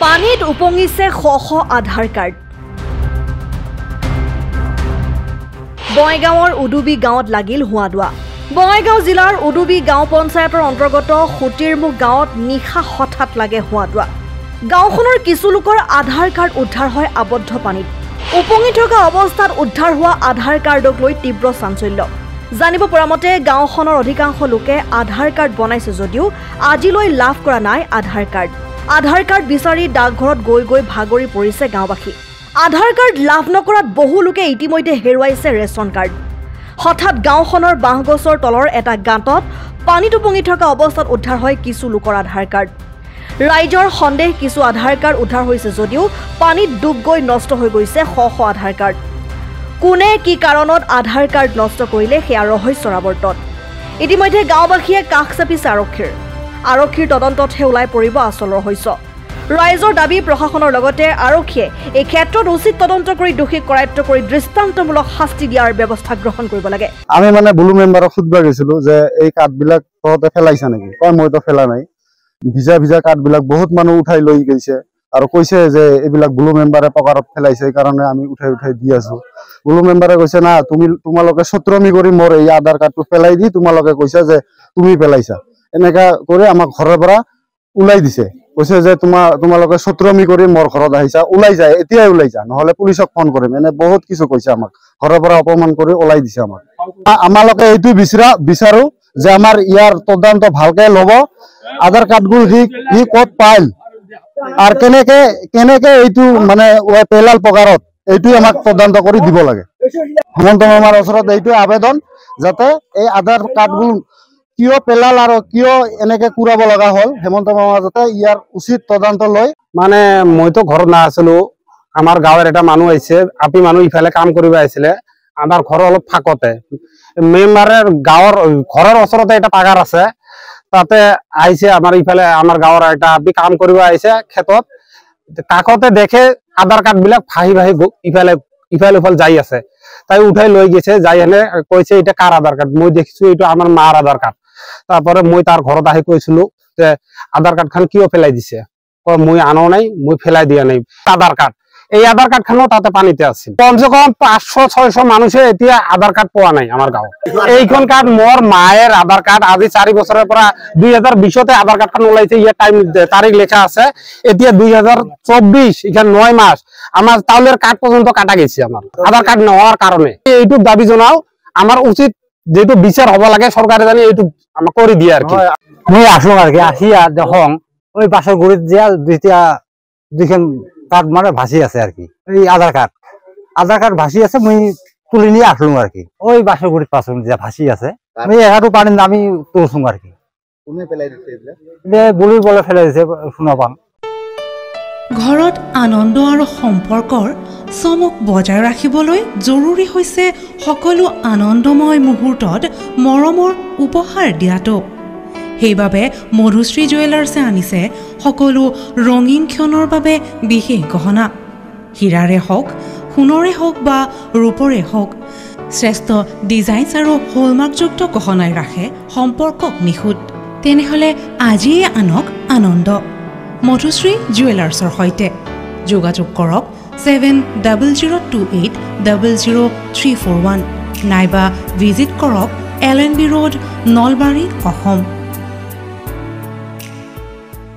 পানীত উপঙিছে শ শ আধাৰ কাৰ্ড। বঙাইগাঁৱৰ উডুবি গাঁৱত লাগিল হুৱাদুৱা। বঙাইগাঁও জিলাৰ উডুবি গাঁও পঞ্চায়তৰ অন্তৰ্গত সুতিৰমুখ গাঁৱত নিশা হঠাৎ লাগে হুৱাদুৱা। গাঁওখনৰ কিছু লোকৰ আধাৰ কাৰ্ড উদ্ধাৰ হয় আবদ্ধ পানীত। উপঙি থকা অৱস্থাত উদ্ধাৰ হোৱা আধাৰ কাৰ্ডক লৈ তীব্ৰ চাঞ্চল্য। জানিব পৰা মতে গাঁওখনৰ অধিকাংশ লোকে আধাৰ কাৰ্ড বনাইছে যদিও আজিলৈ লাভ কৰা নাই আধাৰ কাৰ্ড। আধাৰ কাৰ্ড বিচাৰি ডাকঘৰত গৈ গৈ ভাগৰি পৰিছে গাঁওবাসী। আধাৰ কাৰ্ড লাভ নকৰাত বহু লোকে ইতিমধ্যে হেৰুৱাইছে ৰেচন কাৰ্ড। হঠাৎ গাঁওখনৰ বাঁহগছৰ তলৰ এটা গাঁতত পানীত উপঙি থকা অৱস্থাত উদ্ধাৰ হয় কিছু লোকৰ আধাৰ কাৰ্ড। ৰাইজৰ সন্দেহ কিছু আধাৰ কাৰ্ড উদ্ধাৰ হৈছে যদিও পানীত ডুব গৈ নষ্ট হৈ গৈছে শ শ আধাৰ কাৰ্ড। কোনে কি কাৰণত আধাৰ কাৰ্ড নষ্ট কৰিলে সেয়া ৰহস্যৰ আৱৰ্তত। ইতিমধ্যে গাঁওবাসীয়ে কাষ চাপিছে আৰক্ষীৰ তদন্ততহে ওলাই পৰিব আচল ৰহস্য। ৰাইজৰ দাবী প্ৰশাসনৰ লগতে আৰক্ষীয়ে এই ক্ষেত্ৰত উচিত তদন্ত কৰি দোষীক কৰায়ত্ব কৰি দৃষ্টান্তমূলক শাস্তি দিয়াৰ ব্যৱস্থা গ্ৰহণ কৰিব লাগে। আমি বুলু মেম্বাৰক সুধিব গৈছিলো যে এই কাৰ্ডবিলাক তহঁতে পেলাইছা নেকি? কয় মইতো পেলা নাই। ভিজা ভিজা কাৰ্ডবিলাক বহুত মানুহ উঠাই লৈ গৈছে আৰু কৈছে যে এইবিলাক বুলু মেম্বাৰে পকাৰত পেলাইছে, সেইকাৰণে আমি উঠাই দি আছো। বুলু মেম্বাৰে কৈছে না তোমালোকে সত্ৰমি কৰি মোৰ এই আধাৰ কাৰ্ডটো পেলাই দি তোমালোকে কৈছা যে তুমি পেলাইছা। এনেকা কৰি আমাক ঘৰৰ পৰা ওলাই দিছে। কৈছে যে তোমালোকে সত্ৰমি কৰি মোৰ ঘৰত আহিছা, ওলাই যায়, এতিয়াই ওলাই যা, নহলে পুলিচক ফোন কৰিম। এনে বহুত কিছু কৈছে আমাক, ঘৰৰ পৰা অপমান কৰি ওলাই দিছে আমাক। আমালোকে এইটো বিচাৰো যে আমাৰ ইয়াৰ তদন্ত ভালকে ল'ব। আধাৰ কাৰ্ডবোৰ সি ক'ত পাইল আৰু কেনেকে এইটো পেলাল পকাৰত, এইটোৱে আমাক তদন্ত কৰি দিব লাগে। হেমন্ত মামাৰ ওচৰত এইটোৱে আবেদন যাতে এই আধাৰ কাৰ্ডবোৰ কিয় পেলাল আৰু কিয় এনেকে কুৰাব লগা হ'ল, হেমন্ত মামা যাতে ইয়াৰ উচিত তদন্ত লয়। মইতো ঘৰত নাছিলো, আমাৰ গাঁৱৰ এটা মানুহ আহিছে, আপি মানুহ ইফালে কাম কৰিব আহিছিলে। আমাৰ ঘৰ অলপ ফাকতে, মেম্বাৰৰ ঘৰৰ ওচৰতে এটা পাগাৰ আছে, তাতে আহিছে। আমাৰ ইফালে আমাৰ গাঁৱৰ এটা আপি কাম কৰিব আহিছে খেতত, কাষতে দেখে আধাৰ কাৰ্ড বিলাক ভাহি ইফালে যাই আছে। তাই উঠাই লৈ গৈছে, যাই এনে কৈছে এটা কাৰ আধাৰ কাৰ্ড? মই দেখিছো এইটো আমাৰ মাৰ আধাৰ কাৰ্ড। তাৰপৰে মই তাৰ ঘৰত আহি কৈছিলো যে আধাৰ কাৰ্ড খান কিয় ফেলাই দিছে? মই আনো নাই, মই ফেলাই দিয়া নাই আধাৰ কাৰ্ড। এই আধাৰ কাৰ্ড খানো তাতে পানীতে আছিল। কমসে কম 500-600 মানুষে এতিয়া আধাৰ কাৰ্ড পোৱা নাই আমাৰ গাঁৱত। এইখন কাৰ্ড মোৰ মায়েৰ আধাৰ কাৰ্ড। আজি 4 বছৰৰ পৰা 2020তে আধাৰ কাৰ্ড খান ওলাইছে। ইয়াৰ তারিখ লেখা আছে। এতিয়া 2024, এখান 9 মাস আমার চাউলের কার্ড পর্যন্ত কাটা গেছে আমার আধার কার্ড নেওয়ার কারণে। এইটুক দাবি জানাও, আমার উচিত যেহেতু বিচার হব লাগে, সরকারে জানি এইটুক আমাকে করে দিয়ে আর কি। মই আসলো আর কি, আসিয়া দেখুন ওই পাশের গুড়িত দিয়া দুইখান কার্ড ভাসি আছে আর কি। এই আধার কার্ড ভাসি আছে, মই তুলে নিয়ে আসলো আর কি। ওই বাসের গুড়িত পাশে যা ভাসি আছে, আমি এহাটো পানি আমি তুলছো আর কি। বুলি বলে ফেলাই দিছে, শুনা পাম। ঘৰত আনন্দ আৰু সম্পৰ্কৰ চমক বজাই ৰাখিবলৈ জৰুৰী হৈছে সকলো আনন্দময় মুহূৰ্তত মৰমৰ উপহাৰ দিয়াটো। সেইবাবে মধুশ্ৰী জুৱেলাৰ্ছে আনিছে সকলো ৰঙীন ক্ষণৰ বাবে বিশেষ গহনা। হীৰাৰে হওক, সোণৰে হওক বা ৰূপৰে হওক, শ্ৰেষ্ঠ ডিজাইনছ আৰু হলমাৰ্কযুক্ত গহনাই ৰাখে সম্পৰ্কক নিখুঁত। তেনেহ'লে আজিয়ে আনক আনন্দ মধুশ্ৰী জুৱেলাৰ্ছৰ সৈতে। যোগাযোগ কৰক 7028000341 নাইবা ভিজিট কৰক LNB ৰোড, নলবাৰী, অসম।